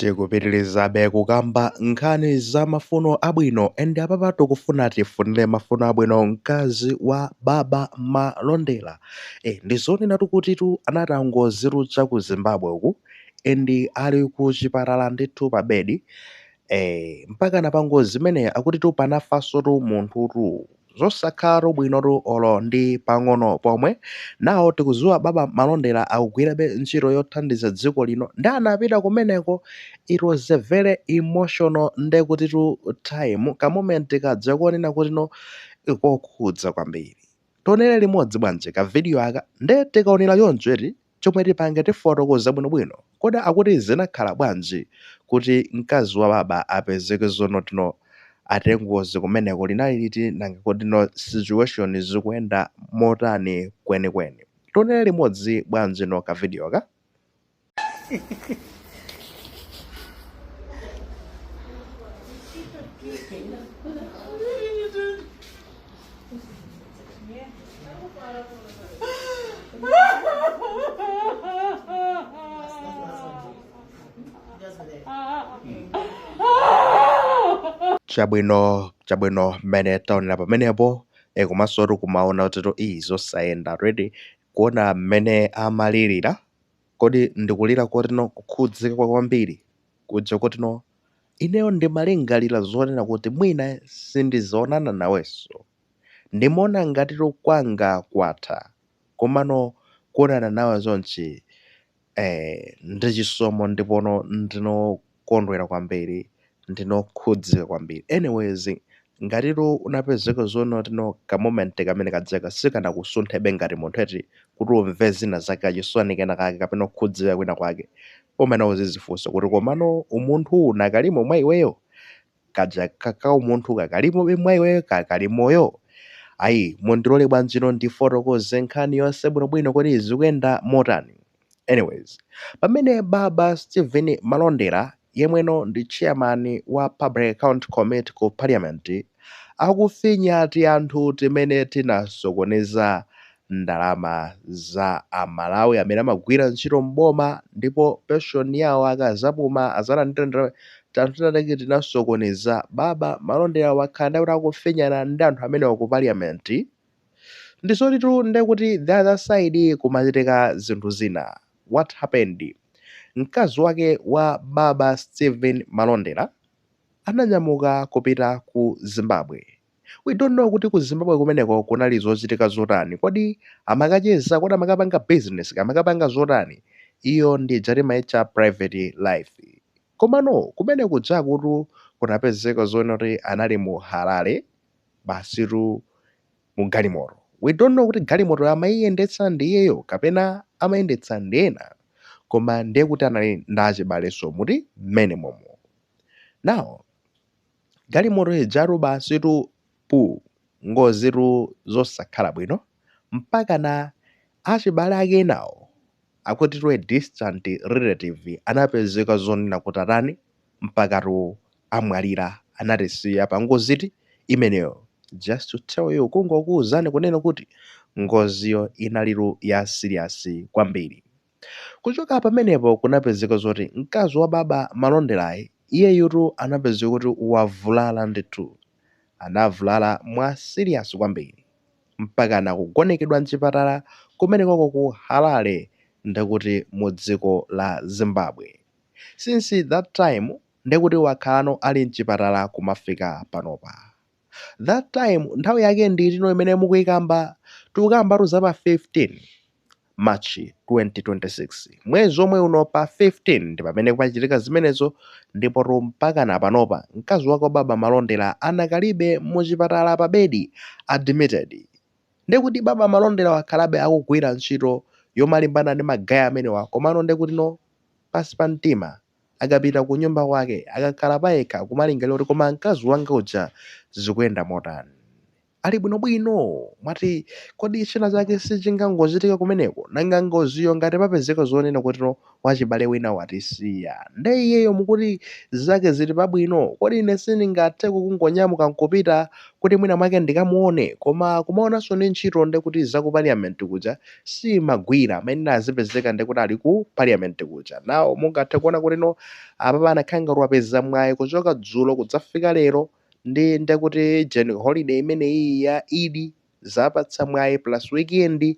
Tikupitirizabe kukamba nkhani za mafuno abwino ende apapa tikufuna tifunire mafuno abwino mkazi wa baba Malondela. Ndizonenatu kutitu anatangozirucha ku Zimbabwe uku endi ali ku chipatala ndithu pa bedi. Mpaka napango zimene akutitu panafasotu munthutu zosakhalatu bwinotu olo ndi pang'ono pomwe. Nawo tikudziwa baba Malondela akugwirabe ntchito yothandiza dziko lino ndi anapita kumeneko. It was a very emotional ndekutitu time kamomenti kadza kuonena kuti no kokhudza kwambiri. Tionere limodzi bwanji ka video aka nde tikaonera yonjeti chomwe tipange tifotokoza bwinobwino kodi akuti zinakhala bwanji kuti mkazi wa baba apezeke zonotino atengozi kumeneko linali liti nanga kodi no situation zikuyenda motani kwenikweni. Tionere limodzi bwanji no ka video aka. Chabwino mmene taonera pamenepo komanso kumaona kuti zosayenda ready kuona mmene amalirira kodi ndikulira kotino kukhudzika kwambiri kuja kotino ineyo ndimalingalira zonena kuti mwina sindizoonana nawenso ndimaona ngatito kwanga kwatha komano kuonana nawe zonchi ndi chisomo ndipono ndinokondwera kwambiri ndinokhudzika kwambiri. Anyways ngatito unapezeka zonotino kamomenti kamene kadzaka sikanakusunthebe ngati munthu eti kuti umve zina zake achisoni kena kake kapena kukhudzika kwina kwake umene uzizifunsa kuti komano umunthu unakalimo mwa iweyo kaja kaka umunthu kakalimo mwa iweyo kakalimoyo. Ayi mundilole bwanjino ndifotokoze nkhani yonse bwinobwino kuti zikuyenda motani. Anyways pamene baba Stephen Malondela yemweno ndi chairman wa Public Account Committee ku Parliament akufinya ati anthu timene tinasokoneza ndalama za amalawi amene amagwira ntchito mboma ndipo pension yawo akazapuma azalandira tanthunatake tinasokoneza baba Malondela wakhala kuti akufinyana ndi anthu amene ku Parliament. Ndizotitu ndekuti the other side kumachitika zinthu zina. What happened? Mkazi wake wa baba Stephen Malondela ananyamuka kupita ku Zimbabwe. We don't know kuti ku Zimbabwe kumeneko kunali zochitika zotani kodi amakacheza kodi amakapanga business amakapanga zotani iyo ndi jarimaitcha private life. Komano kumene kuja kuti kunapezeka zonoti anali mu Harare basitu mu galimoto. We don't know kuti galimoto amayiyendetsa ndiyeyo kapena amayendetsa ndi ena koma ndiye kuti anali ndachibaleso muti mmene momo. Now galimoto ijaru basitu ngozitu zosakhala bwino mpaka na achibale ake nawo akutitu a distant relative anapezeka zonena kuti atani mpakatu amwalira anatisiya pa ngoziti imeneyo. Just to tell you kungokuwuzani kunena kuti ngoziyo inaliru ya serious kwambiri. Kuchoka pamenepo kunapezeka zoti mkazi wa baba Malondela iyeyutu anapezeka kuti wavulala ndithu anavulala mwa serious kwambiri mpaka nakugonekedwa mchipatala kumeneko ku Harare ndekuti mu dziko la Zimbabwe. Since that time ndekuti wakhalano ali mchipatala kumafika panopa. That time nthawi yake nditino imene mukuyikamba tikukambatu za pa 15 March 2026 mwezi omwe uno pa 15 ndi pamene kwachitika zimenezo ndipo mpaka na panopa mkazi wake wa baba Malondela anakalibe muchipatala pa bedi admitted. Ndekuti baba Malondela wakhalabe akugwira ntchito yomalimbana ndi magaya amenewa komano ndekuti no pasi pa mtima akapita ku nyumba kwake akakhala payekha kumalingalira kuti koma mkazi wanga uja zikuyenda motani. ali bwinobwino. Mwati kodi china chake sichingangochitika kumeneko, nanga ngoziyo ngati papezeka zonena kutino wachibale wina watisiya, nde iyeyo mukuti zake zili pabwino, kodi ine sindingathe kungonyamuka nkupita kuti mwina mwake ndikamuone, koma kumaonanso ndi ntchito nde kuti za ku parliament kuja simagwira, amene azipezeka ndi kuti ali ku parliament kuja. Nawo mungathe kuona kutino apapa anakhala ngati wapeza mwayi kuchoka dzulo kudzafika lero ndi kuti holiday imeneyi ya Idi zapatsa mwayi plus weekend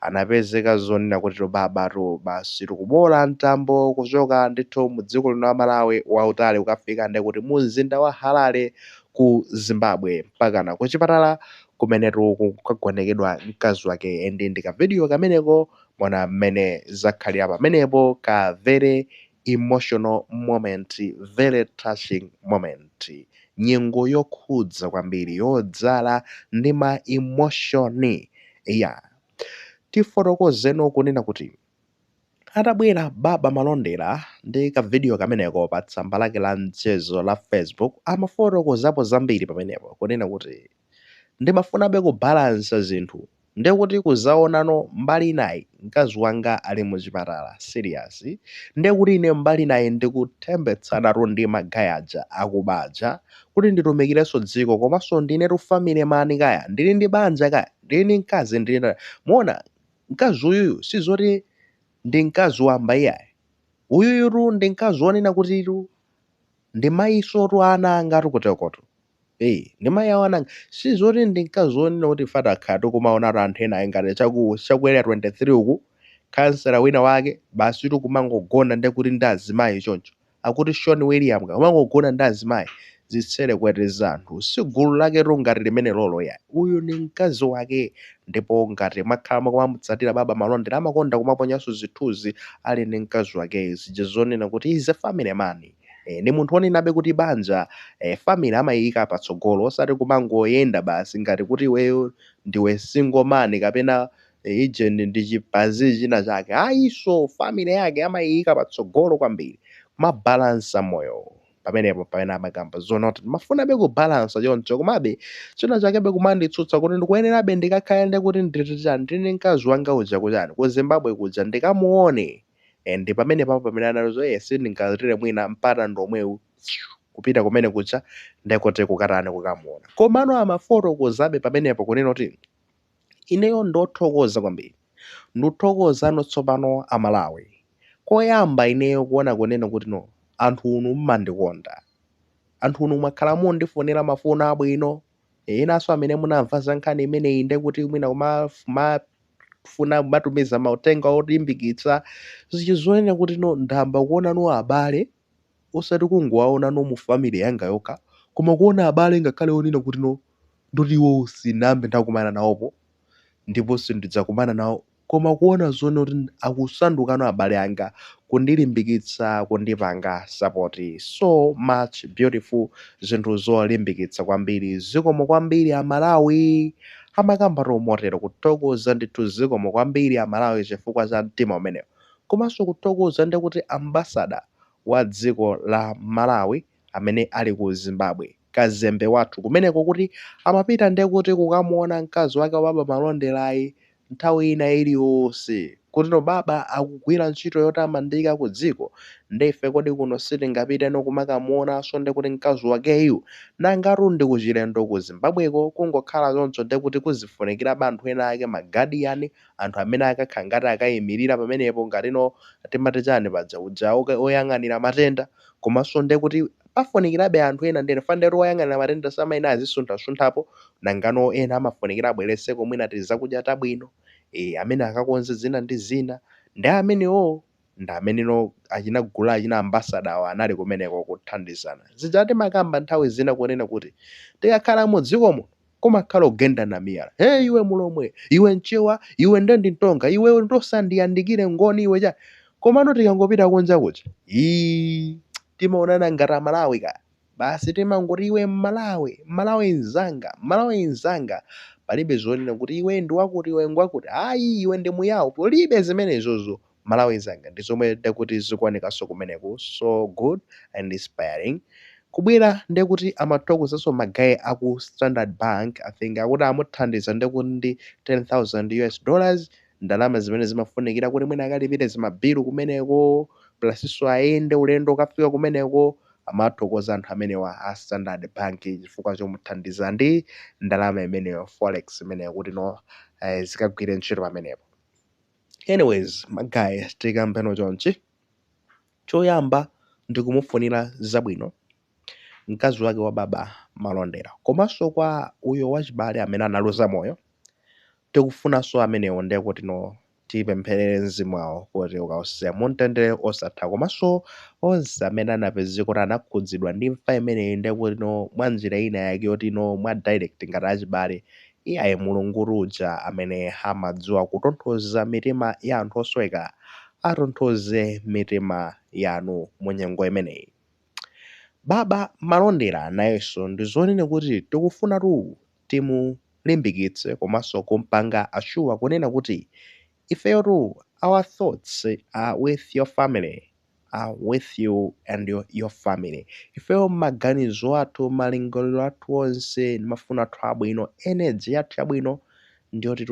anapezeka zonena kuti babatu basi tikubola mtambo kuchoka ndithu mu dziko lino la Malawi wautali ukafika ndi kuti mu mzinda wa Harare ku Zimbabwe mpakana ku chipatala kumenetu kukagonekedwa mkazi wake. Ndi ka video kameneko mwana mmene zakhalira pamenepo ka very emotional moment, very touching moment, nyengo yokhudza kwambiri yodzala ndi ma emotion. Yeah, tifotokozeno kunena kuti atabwera baba Malondera ndi ka video kameneko pa tsamba lake la mchezo la Facebook amafotokozapo zambiri pamenepo kunena kuti ndimafunabe kubalansa zinthu, ndi kuti kuzaonano mbali inayi mkazi wanga ali muchipatala serious, ndi kuti ine mbali inayi ndikuthembetsana ndi magayaja akubaja kuti nditumikirenso dziko, komanso ndinetu family mani kaya ndili ndi banja kaya ndili ndi mkazi ndili muona mkazi uyuyu sizoti ndi mkazi wamba iyayi, uyuyutu ndi mkazi wonena kuti tu ndi mayisotu ana anga tukutekoto. Ndi mayi awo ananga sizoti ndi mkazi wonena kuti fata khatu kumaonatu anthu ena ingati chakuera 23 uku kansela wina wake basi kumangogona ndi kuti ndi azimayi choncho, akuti Sean William kumangogona ndi azimayi zitsere kuweteza anthu, si gulu laketu ngati limene lolo ya uyu ni mkazi wake. Ndipo ngati makhala makumamutsatira baba Malondera amakonda kumaponyanso zithunzi ali ndi mkazi wake zija zonena kuti is a family man. Ni munthu wonenabe kuti banja family amayika patsogolo osati kumangoyenda basi ngati kuti iweyo ndiwe single man kapena agent ndi chipazi china chake. Ayiso family yake amayika patsogolo kwambiri, mabalansa moyo pamenepo pamene amakamba zona kuti mafunabe kubalansa choncho, komabe china chakebe kumanditsutsa kuti ndikuyenerabe ndikakhale ndi kuti ndili mkazi wanga uja kuchani ku Zimbabwe kuja ndikamuone. Ndi pamene papo pamene analizo sindingatire mwina mpata ndomwewu kupita kumene kucha ndikote kukatani kukamuona. Komano amafotokozabe pamenepo kunena kuti ineyo ndothokoza kwambiri, ndithokozano tsopano Amalawi koyamba ineyo kuona kunena kuti no anthu unu mmandikonda, anthu unu mwakhala mundifunira mafuno abwino. Inanso amene munamva za nkhani imeneyi ndi kuti mwina kumafuna matumiza mauthenga olimbikitsa zichizonena kuti no ndamba kuonano abale osati kungowaonano mu family yanga yokha, koma kuona abale ngakhale onena kuti no ndoti iwo sinambe ndakumana nawopo ndipo sindidzakumana nawo, koma kuona zone kuti akusandukano abale anga kundilimbikitsa kundipanga support. So much beautiful, zinthu zolimbikitsa kwambiri. Zikomo kwambiri Amalawi, amakamba motero kuthokoza ndithu zikomo kwambiri Amalawi chifukwa cha mtima umenewo, komanso kuthokoza ndi kuti ambassador wa dziko la Malawi amene ali ku Zimbabwe kazembe wathu kumeneko kuti amapita ndi kuti kukamuona mkazi wake wa baba Malonderayi nthawi ina iliyonse kuti no baba akugwira ntchito yotamandika ku dziko, ndife kodi kuno sitingapite no kumakamuonanso ndi kuti mkazi wakeyu nangatu ndi kuchilendo ku Zimbabweko kungokhala choncho ndi kuti kuzifunikira anthu ena ake magadiyani, anthu amene akakhala ngati akayimirira pamenepo ngatino timati chani paja uja oyang'anira matenda, komanso ndi kuti pafunikirabe anthu ena ndene fanderu oyang'anira matenda samayina azisuntha-sunthapo nangano ena amafunikira abwereseko mwina tizakudya tabwino amene akakonze zina ndi zina. Ndi amenewo ndi ameneno achina gulu achina ambassador awo anali kumeneko kuthandizana. Zijati makamba nthawi zina kunena kuti tikakhala mu dzikomo kumakhala ogenda na miyala, iwe mulomwe, iwe mchewa, iwe ndendi ntonga, iwe ndosandiyandikire ngoni iwe cha. Komano tikangopita kunja kuja timaonana ngati Amalawi ka basi timangoti iwe Malawi nzanga palibe zonena kuti iwe ndi wakuti iwe ngwakuti ayi iwe ndi muyawo, palibe zimenezozo. Malawi nzanga ndi zomwe kuti zikuonekaso kumeneko. So good and inspiring kubwera ndiye kuti amathokozaso magayi aku Standard Bank I think akuti amuthandiza ndiye kuti ndi $10,000 ndalama zimene zimafunikira kuti mwina akalipire zimabilu kumeneko plusinso ayende ulendo okafika kumeneko. Amathokoza anthu amenewa a Standard Bank chifukwa chomuthandiza ndi ndalama imeneyo forex imeneyo kuti zikagwire ntchito pamenepo. Anyways, magayi tikambeno chonchi, choyamba ndikumufunira zabwino mkazi wake wa baba Malondera, komanso kwa uyo wachibale amene analuza moyo. Tikufunanso amenewo ndiye kuti tipempherere mzimu wawo kuti ukawusiya mumtendere osatha, komanso onse amene anapezeka kuti anakhudzidwa ndi imfa imeneyi ndiye kuti mwa njira ina yake yoti mwa direct ngati achibale. Iyayi Mulungu uja amene amadziwa kutonthoza mitima ya anthu osweka atonthoze mitima yanu mu nyengo imeneyi. Baba Malondera nayenso ndi zonena kuti tikufuna timulimbikitse komanso kumpanga assuwa kunena kuti ifeyo our thoughts are with your family, are with you and your family. Ifeyo maganizo athu, malingaliro athu onse, mafuno athu abwino, energy yathu yabwino ndiyoti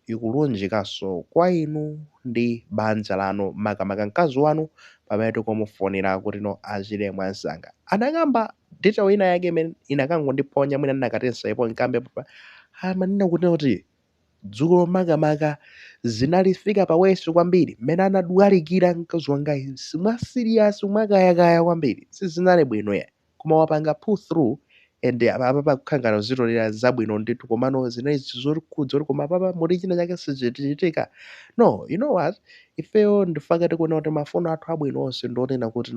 ikulunjikanso kwa inu ndi banja lanu, makamaka mkazi wanu pamene tikumufunira kuti achire mwansanga. Anakamba detail ina yake imene inakangondiponya mwina ndinakatensa ipo nkambe amanena kuti dzulo makamaka zinalifika paweso kwambiri mmene anadwalikira mkazi wangayi mwa serious mwakayakaya kwambiri sizinali bwino ya koma wapanga pull through and apapa kukhangana zitolera zabwino ndithu komano zinali zokhudza kuti koma apapa muli china chake sichichitika. No, you know what, ifeyo ndifake tikuona kuti mafuno athu abwino onse ndionena kuti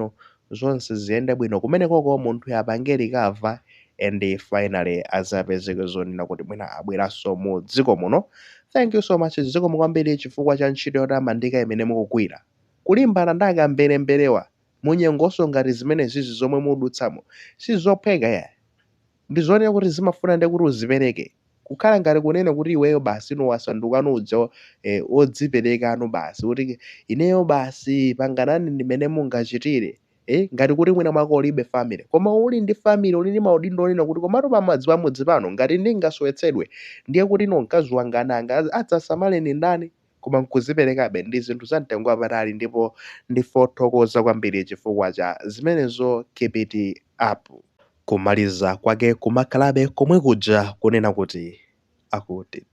zonse ziyende bwino kumenekoko munthu apange recover and finally azapezeke zonena kuti mwina abweranso mu dziko muno. Thank you so much zikomo kwambiri chifukwa cha ntchito yotamandika imene mukugwira kulimbana ndi akamberemberewa munyengonso ngati zimene zizi zomwe mudutsamo sizopheka ya ndi zonena kuti zimafuna ndi kuti uzipereke kukhala ngati kunena kuti iweyo basi wasandukano uja odziperekano basi kuti ineyo basi panganani ndimene mungachitire ngati kuti mwina mwako ulibe family koma uli ndi family uli ndi maudindo onena kuti komatu pamudzi pano ngati ndingasowetsedwe ndiye kuti mkazi wanga nanga adzasamale ni ndani koma nkuziperekabe ndi zinthu za mtengo wapatali ndipo ndifothokoza kwambiri chifukwa cha zimenezo. Keep it up. Kumaliza kwake kumakhalabe komwe kuja kunena kuti akuti